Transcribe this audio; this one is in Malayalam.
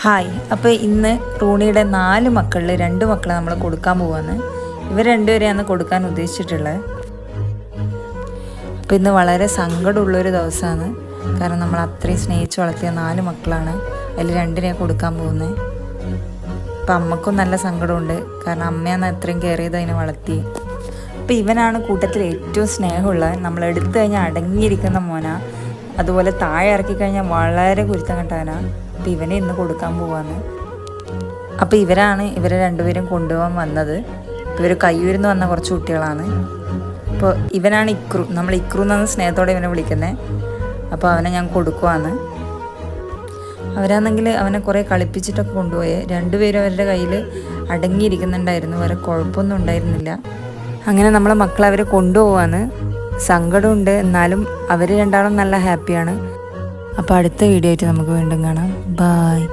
ഹായ്. അപ്പോൾ ഇന്ന് റൂണിയുടെ 4 മക്കളിൽ 2 മക്കളെ നമ്മൾ കൊടുക്കാൻ പോവാണ്. ഇവർ രണ്ടുപേരെയാണ് കൊടുക്കാൻ ഉദ്ദേശിച്ചിട്ടുള്ളത്. അപ്പോൾ ഇന്ന് വളരെ സങ്കടമുള്ളൊരു ദിവസമാണ്. കാരണം നമ്മൾ അത്രയും സ്നേഹിച്ച് വളർത്തിയ 4 മക്കളാണ്. അതിൽ 2 കൊടുക്കാൻ പോകുന്നത്. അപ്പം അമ്മക്കും നല്ല സങ്കടമുണ്ട്. കാരണം അമ്മയാണ് അത്രയും കെയർ ചെയ്ത് അതിനെ വളർത്തി. അപ്പോൾ ഇവനാണ് കൂട്ടത്തിൽ ഏറ്റവും സ്നേഹമുള്ളത്. നമ്മൾ എടുത്തു കഴിഞ്ഞാൽ അടങ്ങിയിരിക്കുന്ന മോനാ. അതുപോലെ താഴെ ഇറക്കി കഴിഞ്ഞാൽ വളരെ കുരുത്തം കെട്ടാനാണ്. അപ്പോൾ ഇവനെ ഇന്ന് കൊടുക്കാൻ പോവാന്ന്. അപ്പോൾ ഇവരെ രണ്ടുപേരും കൊണ്ടുപോകാൻ വന്നത്. ഇവർ കയ്യൂരിന്ന് വന്ന കുറച്ച് കുട്ടികളാണ്. അപ്പോൾ ഇവനാണ് ഇക്രു. നമ്മൾ ഇക്രു എന്നാണ് സ്നേഹത്തോടെ ഇവനെ വിളിക്കുന്നത്. അപ്പോൾ അവനെ ഞാൻ കൊടുക്കുവാന്ന്. അവരാണെങ്കിൽ അവനെ കുറേ കളിപ്പിച്ചിട്ടൊക്കെ കൊണ്ടുപോയേ. രണ്ടുപേരും അവരുടെ കയ്യിൽ അടങ്ങിയിരിക്കുന്നുണ്ടായിരുന്നു. വേറെ കുഴപ്പമൊന്നും ഉണ്ടായിരുന്നില്ല. അങ്ങനെ നമ്മളെ മക്കളെ അവർ കൊണ്ടുപോവാന്ന്. സങ്കടമുണ്ട്, എന്നാലും അവർ രണ്ടാളും നല്ല ഹാപ്പിയാണ്. അപ്പോൾ അടുത്ത വീഡിയോ ആയിട്ട് നമുക്ക് വീണ്ടും കാണാം. ബായ്.